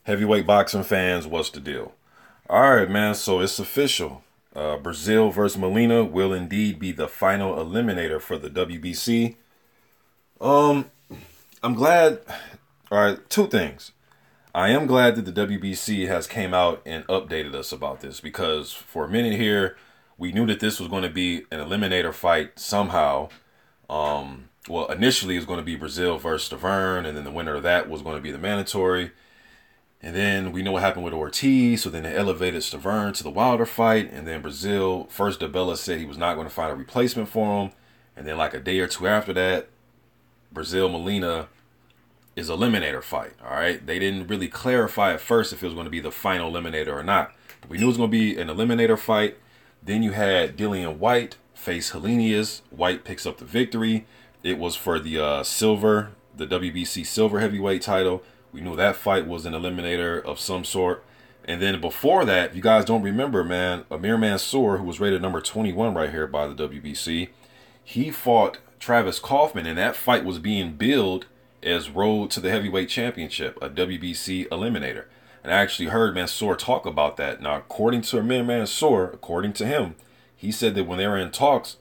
Heavyweight boxing fans, what's the deal? All right, man. So it's official. Breazeale versus Molina will indeed be the final eliminator for the WBC. Um, I'm glad. All right, two things. I am glad that the WBC has came out and updated us about this because for a minute here, we knew that this was going to be an eliminator fight somehow. Well, initially it was going to be Breazeale versus Stavern, and then the winner of that was going to be the mandatory. And then we know what happened with Ortiz, so then they elevated Stavern to the Wilder fight, and then Breazeale, first DeBella said he was not going to find a replacement for him, and then like a day or two after that, Breazeale Molina is eliminator fight. All right, they didn't really clarify at first if it was going to be the final eliminator or not, but we knew it was going to be an eliminator fight. Then you had Dillian White face Helenius. White picks up the victory. It was for the silver, the WBC silver heavyweight title. We knew that fight was an eliminator of some sort. And then before that, if you guys don't remember, man, Amir Mansour, who was rated number 21 right here by the WBC, he fought Travis Kaufman, and that fight was being billed as Road to the Heavyweight Championship, a WBC eliminator. And I actually heard Mansour talk about that. Now, according to Amir Mansour, according to him, he said that when they were in talks,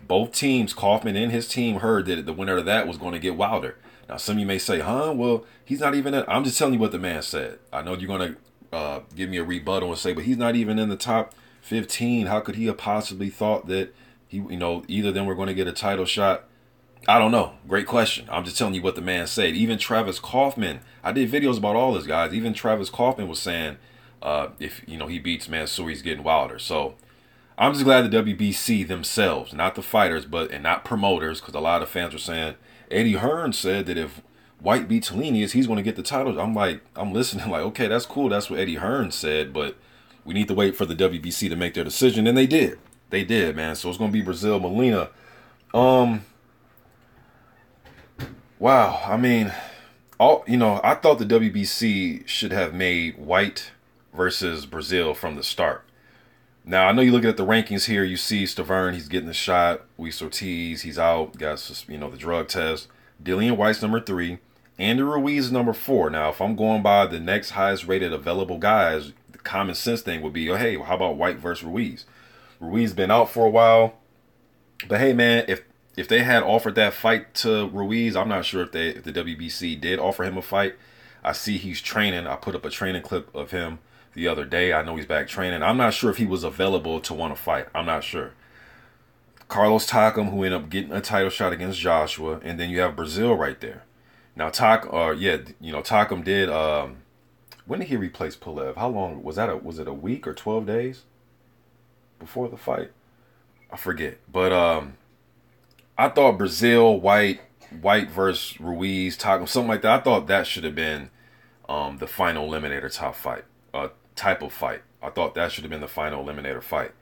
both teams, Kaufman and his team, heard that the winner of that was going to get Wilder. Now, some of you may say, huh, well, he's not even in. I'm just telling you what the man said. I know you're going to give me a rebuttal and say, but he's not even in the top 15. How could he have possibly thought that either of them were going to get a title shot? I don't know. Great question. I'm just telling you what the man said. Even Travis Kaufman, I did videos about all this, guys. Even Travis Kaufman was saying if, he beats Mansour, he's getting Wilder. So I'm just glad the WBC themselves, not the fighters, and not promoters, because a lot of fans were saying, Eddie Hearn said that if White beats Helenius, he's going to get the title. I'm listening like, okay, that's cool. That's what Eddie Hearn said, but we need to wait for the WBC to make their decision. And they did. They did, man. So it's going to be Breazeale Molina. Wow. I mean, I thought the WBC should have made White versus Breazeale from the start. Now, I know you're looking at the rankings here. You see Stavern, he's getting the shot. Luis Ortiz, he's out. Got, the drug test. Dillian White's number 3. Andy Ruiz is number 4. Now, if I'm going by the next highest rated available guys, the common sense thing would be, oh, hey, how about White versus Ruiz? Ruiz been out for a while. But, hey, man, if they had offered that fight to Ruiz, I'm not sure if the WBC did offer him a fight. I see he's training. I put up a training clip of him the other day. I know he's back training. I'm not sure if he was available to want to fight. I'm not sure. Carlos Takam, who ended up getting a title shot against Joshua, and then you have Breazeale right there. Now Takam did. When did he replace Pulev? How long was that? Was it a week or 12 days before the fight? I forget. But I thought Breazeale, White versus Ruiz, Takam, something like that. I thought that should have been the final eliminator type of fight. I thought that should have been the final eliminator fight.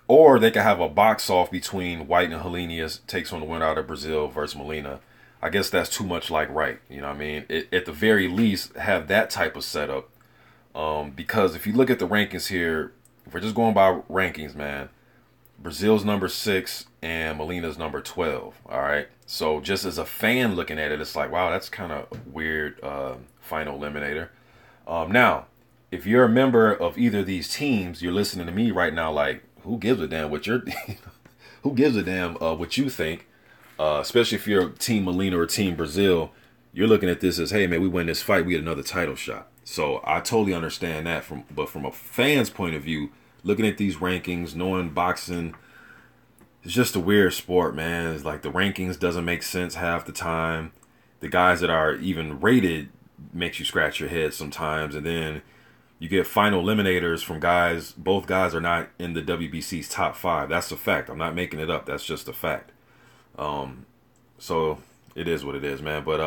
Or they could have a box off between White and Helenius, takes on the winner out of Breazeale versus Molina. I guess that's too much like right. You know what I mean? At the very least, have that type of setup. Because if you look at the rankings here, if we're just going by rankings, man, Breazeale's number 6 and Molina's number 12. All right. So just as a fan looking at it, it's like, wow, that's kind of weird final eliminator. Now, if you're a member of either of these teams, you're listening to me right now like, who gives a damn what who gives a damn what you think? Especially if you're Team Molina or Team Breazeale, you're looking at this as, hey man, we win this fight, we get another title shot. So I totally understand that. But from a fan's point of view, looking at these rankings, knowing boxing, it's just a weird sport, man. It's like the rankings doesn't make sense half the time. The guys that are even rated makes you scratch your head sometimes, and then you get final eliminators from guys. Both guys are not in the WBC's top 5. That's a fact. I'm not making it up. That's just a fact. So it is what it is, man. But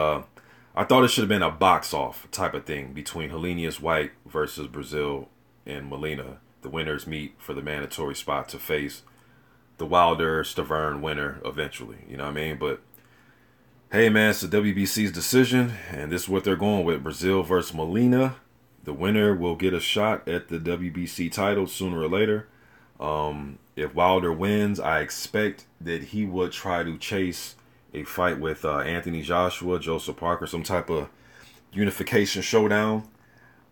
I thought it should have been a box off type of thing between Helenius White versus Breazeale and Molina. The winners meet for the mandatory spot to face the Wilder Stavern winner eventually. You know what I mean? But hey, man, it's the WBC's decision, and this is what they're going with. Breazeale versus Molina. The winner will get a shot at the WBC title sooner or later. If Wilder wins, I expect that he would try to chase a fight with Anthony Joshua, Joseph Parker, some type of unification showdown.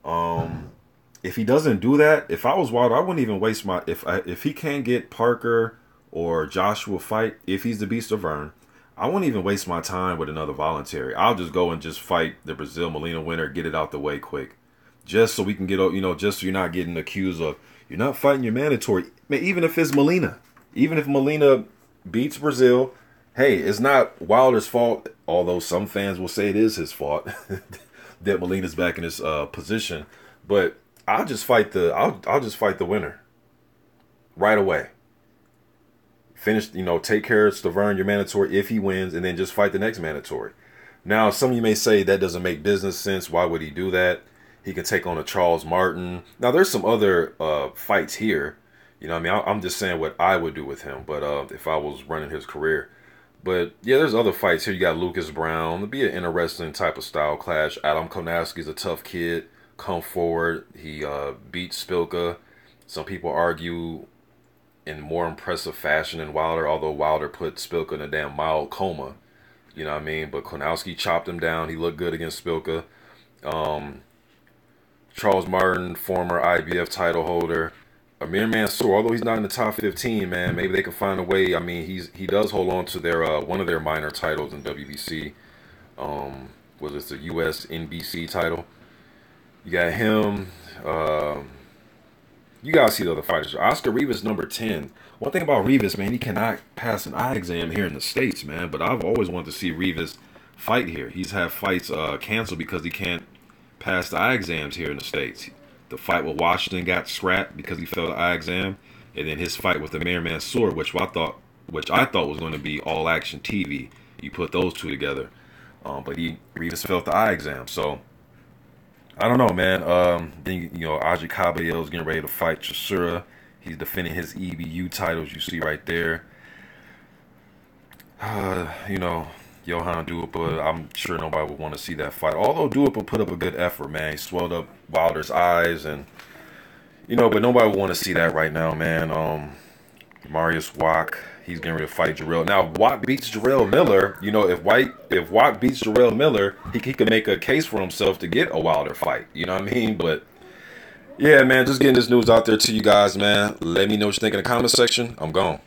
If he doesn't do that, if I was Wilder, I wouldn't even waste my if he can't get Parker or Joshua fight, if he's the Beast of Vern, I wouldn't even waste my time with another voluntary. I'll just go and just fight the Breazeale Molina winner, get it out the way quick, just so we can get, just so you're not getting accused of you're not fighting your mandatory. Even if it's Molina, even if Molina beats Breazeale, hey, it's not Wilder's fault. Although some fans will say it is his fault that Molina's back in his position, but I'll just fight the winner right away. Finish, take care of Stavern, your mandatory, if he wins, and then just fight the next mandatory. Now, some of you may say that doesn't make business sense. Why would he do that? He can take on a Charles Martin. Now, there's some other fights here. I'm just saying what I would do with him, but if I was running his career. But, yeah, there's other fights here. You got Lucas Brown. It'll be an interesting type of style clash. Adam Konowski's a tough kid. Come forward. He beat Spilka. Some people argue in more impressive fashion than Wilder, although Wilder put Spilka in a damn mild coma. You know what I mean? But Konowski chopped him down. He looked good against Spilka. Charles Martin, former IBF title holder. Amir Mansour, although he's not in the top 15, man, maybe they can find a way. I mean, he does hold on to their one of their minor titles in WBC. Was it the US NBC title? You got him. You guys see the other fighters. Oscar Rivas, number 10. One thing about Rivas, man, he cannot pass an eye exam here in the States, man. But I've always wanted to see Rivas fight here. He's had fights canceled because he can't pass the eye exams here in the States. The fight with Washington got scrapped because he failed the eye exam. And then his fight with Amir Mansour, which I thought was going to be all action TV. You put those two together. But Rivas failed the eye exam. So I don't know, man. Then Aji Caballel's getting ready to fight Chisora. He's defending his EBU titles. You see right there. Johan Duhaupas. I'm sure nobody would want to see that fight. Although Duhaupas put up a good effort, man. He swelled up Wilder's eyes, and but nobody would want to see that right now, man. Marius Wack. He's getting ready to fight Jarrell. Now, if Wack beats Jarrell Miller, if Wack beats Jarrell Miller, he could make a case for himself to get a Wilder fight. You know what I mean? But, yeah, man, just getting this news out there to you guys, man. Let me know what you think in the comment section. I'm gone.